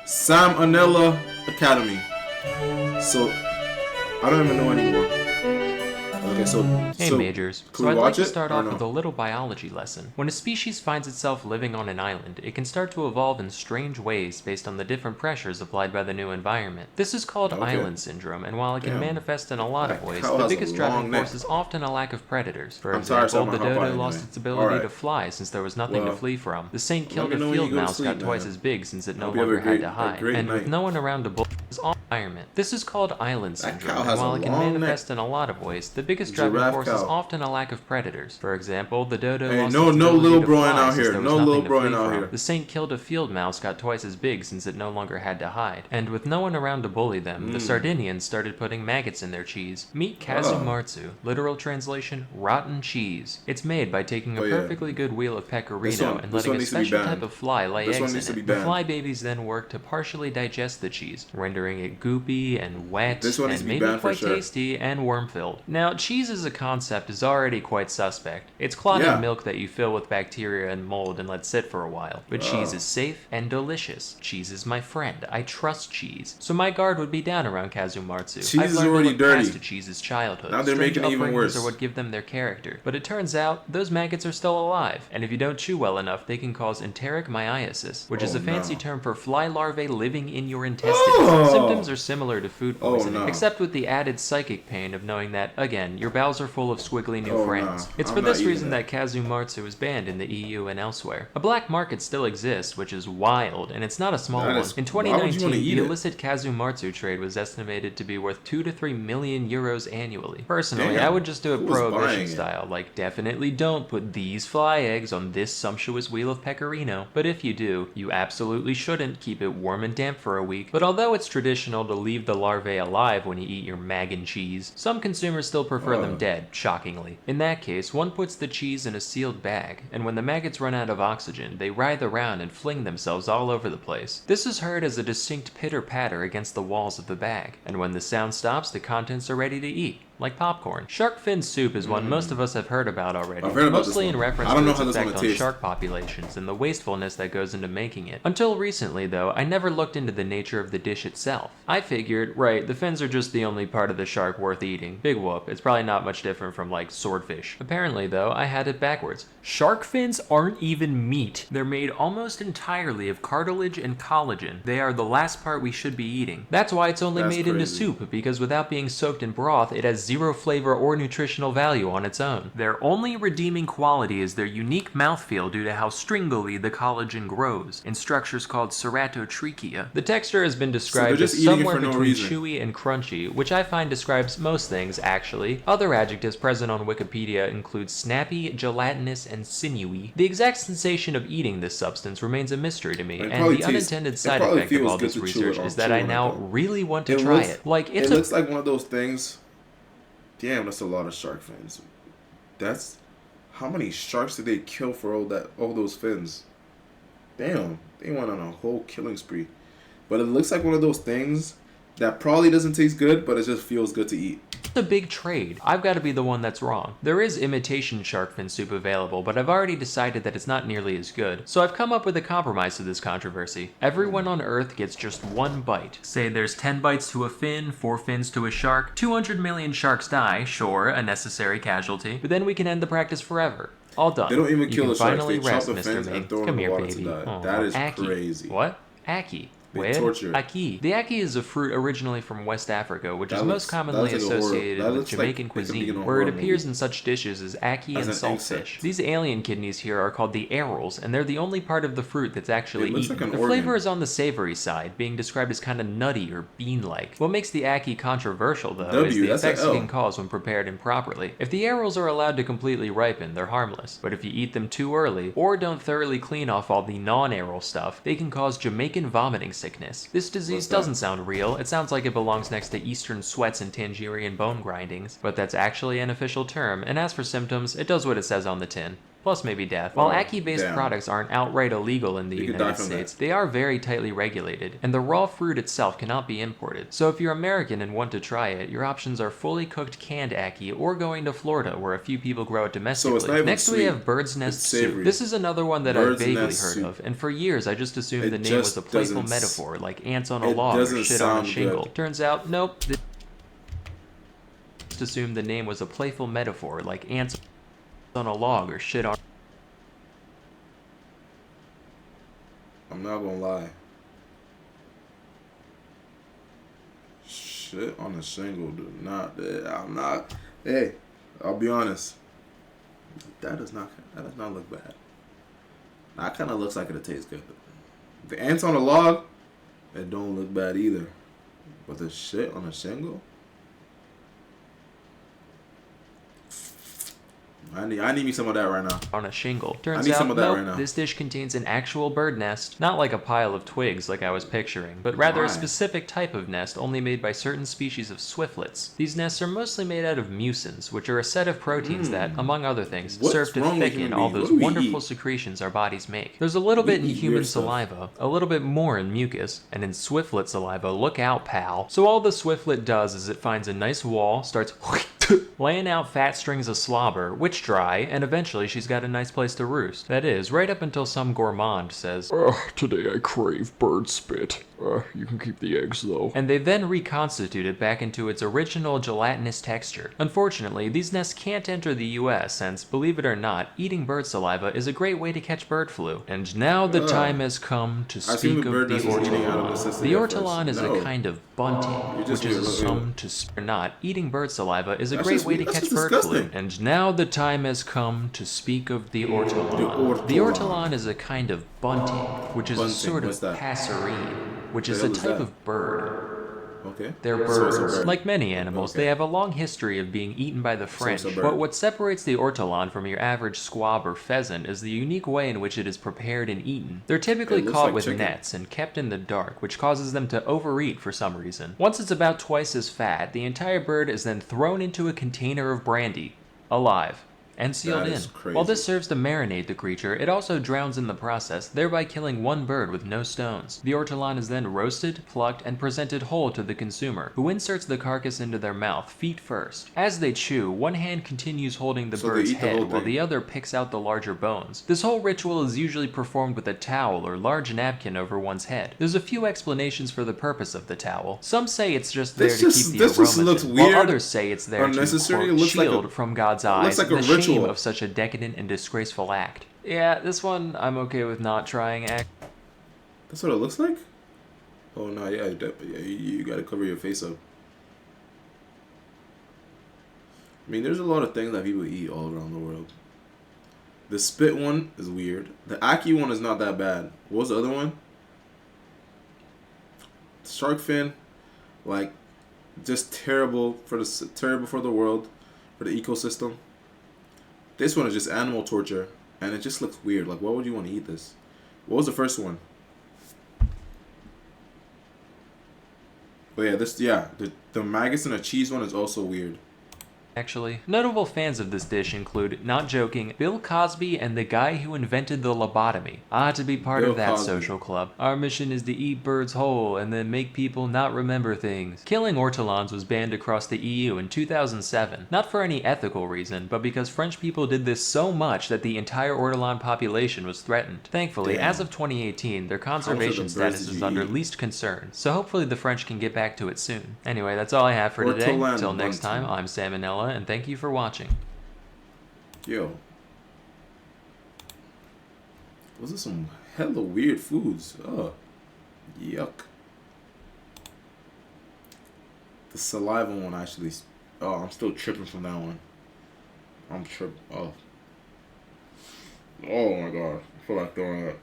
Salmonella Academy. So I don't even know anymore. Okay, Hey Majors, can so we I'd like watch to it start or off with no? a little biology lesson. When a species finds itself living on an island, it can start to evolve in strange ways based on the different pressures applied by the new environment. This is called Okay. island syndrome, and while it can Damn. manifest in a lot of That ways, cow the has a biggest driving long neck. force is often a lack of predators. For I'm tired, so I'm example, gonna the hop on dodo anyway. lost its ability to Alright. fly since there was nothing to Well, flee from. The Saint let killed me a know when you field go to mouse sleep, got twice man. as big since it I no hope you have longer had to a hide, great and with night. no one around to bully environment. This is called island That syndrome, cow and has a while it can long neck. manifest in a lot of ways, the biggest driving Giraffe force is cow. often a lack of predators. For example, the dodo Hey, lost no its ability little to broing fly out since here. there was No little nothing to flee broing out from. here. The saint killed a field mouse got twice as big since it no longer had to hide. And with no one around to bully them, the Sardinians started putting maggots in their cheese. Meet Oh. kazumarzu, literal translation, rotten cheese. It's made by taking a Oh yeah. perfectly good wheel of This pecorino and letting one a needs to be special type banned. of fly lay This one eggs needs to in be it. The banned. fly babies then work to partially digest the cheese, rendering it goopy and wet This one needs and to be maybe banned for quite sure. tasty and worm-filled. Now, cheese as a concept is already quite suspect. It's clotted Yeah. milk that you fill with bacteria and mold and let sit for a while. But cheese Oh. is safe and delicious. Cheese is my friend. I trust cheese. So my guard would be down around Kazumartsu. Cheese I've is learned already to look past dirty. to Cheese's childhood. Now they're Strange making it even upbringings worse. are what give them their character. But it turns out, those maggots are still alive. And if you don't chew well enough, they can cause enteric myiasis, which is Oh, a fancy no. term for fly larvae living in your intestines. Oh! Symptoms are similar to food Oh, poisoning, no. except with the added psychic pain of knowing that, again, your bowels are full of squiggly new Oh, friends. no. It's I'm for not this eating reason that Kazumarzu is banned in the EU and elsewhere. A black market still exists, which is wild, and it's not a small That one. is- In why would you wanna 2019, eat the it? illicit Kazumarzu trade was estimated to be worth 2 to 3 million euros annually. Personally, Damn. I would just do it Who was buying prohibition it? style, like definitely don't put these fly eggs on this sumptuous wheel of pecorino. But if you do, you absolutely shouldn't keep it warm and damp for a week. But although it's traditional to leave the larvae alive when you eat your mag and cheese, some consumers still prefer them dead, shockingly. In that case, one puts the cheese in a sealed bag, and when the maggots run out of oxygen, they writhe around and fling themselves all over the place. This is heard as a distinct pitter-patter against the walls of the bag, and when the sound stops, the contents are ready to eat, like popcorn. Shark fin soup is one most of us have heard about already, I've heard about mostly this in one. reference I don't to know its how this one effect would on taste. shark populations and the wastefulness that goes into making it. Until recently, though, I never looked into the nature of the dish itself. I figured, right, the fins are just the only part of the shark worth eating. Big whoop, it's probably not much different from, like, swordfish. Apparently, though, I had it backwards. Shark fins aren't even meat. They're made almost entirely of cartilage and collagen. They are the last part we should be eating. That's why it's only That's made into crazy. soup, because without being soaked in broth, it has zero flavor or nutritional value on its own. Their only redeeming quality is their unique mouthfeel due to how stringily the collagen grows, in structures called ceratotrichia. The texture has been described just as eating it somewhere for no between reason. chewy and crunchy, which I find describes most things, actually. Other adjectives present on Wikipedia include snappy, gelatinous, and sinewy. The exact sensation of eating this substance remains a mystery to me, It and probably the tastes- unintended it side probably effect of feels all good this to chew research it is on- that chew I on it, now though. really want to It try looks- it. Like, It looks like one of those things. Damn, that's a lot of shark fins. That's how many sharks did they kill for all those fins? Damn, they went on a whole killing spree. But it looks like one of those things that probably doesn't taste good, but it just feels good to eat. a big trade. I've got to be the one that's wrong. There is imitation shark fin soup available, but I've already decided that it's not nearly as good. So I've come up with a compromise to this controversy. Everyone on Earth gets just one bite. Say there's 10 bites to a fin, 4 fins to a shark, 200 million sharks die, sure, a necessary casualty, but then we can end the practice forever. All done. They don't even You kill can the sharks. finally They chop rest, the Mr. fins Ming. and throw them Come in the here, water baby. to die. Aw, That is Aki. crazy. What? Aki. They Where? torture it. Aki. The aki is a fruit originally from West Africa, which is That most looks- that commonly looks like a horror- associated that with looks like Jamaican it could be in cuisine, a where it horror appears movie. in such dishes as aki As and an saltfish. insect. These alien kidneys here are called the AArls, and they're the only part of the fruit that's actually It looks eaten. like an The organ. flavor is on the savory side, being described as kind of nutty or bean-like. What makes the aki controversial, though, is the That's a effects it L. can cause when prepared improperly. If the AArls are allowed to completely ripen, they're harmless, but if you eat them too early, or don't thoroughly clean off all the non-AArl stuff, they can cause Jamaican vomiting sickness. This disease What's that? doesn't sound real. It sounds like it belongs next to Eastern sweats and Tangerian bone grindings, but that's actually an official term, and as for symptoms, it does what it says on the tin. plus maybe death. While Oh, ackee-based damn. products aren't outright illegal in the You could die United from States, that. they are very tightly regulated, and the raw fruit itself cannot be imported. So if you're American and want to try it, your options are fully cooked canned ackee or going to Florida where a few people grow it So it's domestically. not even Next we sweet. have bird's It's nest soup. savory. This is another one that I've Bird's vaguely nest heard soup. of, and for years I just assumed the It name was a just playful doesn't. metaphor like ants on a It log or doesn't shit on a sound shingle. good. Turns out, nope. Just assumed the name was a playful metaphor like ants on a log or shit on. I'm not gonna lie. Shit on the shingle, do not. I'm not. Hey, I'll be honest. That does not. That does not look bad. That kind of looks like it'll taste good. The ants on the log, it don't look bad either. But the shit on the shingle, I need me some of that right now. On a shingle. Turns need out, some of that nope, right now. this dish contains an actual bird nest, not like a pile of twigs like I was picturing, but rather Why? a specific type of nest only made by certain species of swiftlets. These nests are mostly made out of mucins, which are a set of proteins that, among other things, What's serve to wrong with thicken human all beings? those What do we wonderful eat? secretions our bodies make. There's a little We bit in eat human weird stuff. saliva, a little bit more in mucus, and in swiftlet saliva, look out, pal. So all the swiftlet does is it finds a nice wall, starts laying out fat strings of slobber, which dry, and eventually she's got a nice place to roost. That is, right up until some gourmand says, Today I crave bird spit. You can keep the eggs though. and they then reconstitute it back into its original gelatinous texture. Unfortunately, these nests can't enter the US since, believe it or not, eating bird saliva is a great way to catch bird flu. And now the time has come to I assume speak the of bird the nest is eating out of ortolan. necessity The at first. ortolan is No. a kind of bunting, You just which is need to assumed to or not, eating bird saliva is a That's great just way to weird. That's catch just bird flu. disgusting. And now the time has come to speak of the ortolan. ortolan. The ortolan is a kind of bunting, which is a Bunting, sort of what's that? passerine, which The is hell a is type that? of bird. Okay. They're So it's a birds. bird. Like many animals, Okay. they have a long history of being eaten by the French. it's a bird. But what separates the ortolan from your average squab or pheasant is the unique way in which it is prepared and eaten. They're typically It looks caught like with chicken. nets and kept in the dark, which causes them to overeat for some reason. Once it's about twice as fat, the entire bird is then thrown into a container of brandy, alive, and sealed That in. is crazy. While this serves to marinate the creature, it also drowns in the process, thereby killing one bird with no stones. The ortolan is then roasted, plucked, and presented whole to the consumer, who inserts the carcass into their mouth, feet first. As they chew, one hand continues holding the So they bird's eat the whole head, while thing. the other picks out the larger bones. This whole ritual is usually performed with a towel or large napkin over one's head. There's a few explanations for the purpose of the towel. Some say it's just there This to just- keep the this just aromas looks in, weird, while others say it's there to, unnecessary. quote, It looks like a- shield from God's looks eyes like a the shame ritual. of such a decadent and disgraceful act. Yeah, this one I'm okay with not trying. That's what it looks like? Oh, no, yeah, you gotta cover your face up. I mean, there's a lot of things that people eat all around the world. The spit one is weird. The ackee one is not that bad. What was the other one? Shark fin, like, just terrible for the world, for the ecosystem. This one is just animal torture, and it just looks weird. Like, why would you want to eat this? What was the first one? But yeah, the maggots and the cheese one is also weird. Actually, notable fans of this dish include, not joking, Bill Cosby and the guy who invented the lobotomy. To be part Bill of that Cosby. social club. Our mission is to eat birds whole and then make people not remember things. Killing ortolans was banned across the EU in 2007, not for any ethical reason, but because French people did this so much that the entire ortolan population was threatened. Thankfully, Damn. as of 2018, their How conservation much of the birds status did is you under eat? least concern, so hopefully the French can get back to it soon. Anyway, that's all I have for today. Ortolan Till next bunting. time, I'm Salmonella, and thank you for watching. Yo. Those are some hella weird foods. Oh. Yuck. The saliva one actually. Oh, I'm still tripping from that one. I'm tripping. Oh. Oh my god. I feel like throwing up.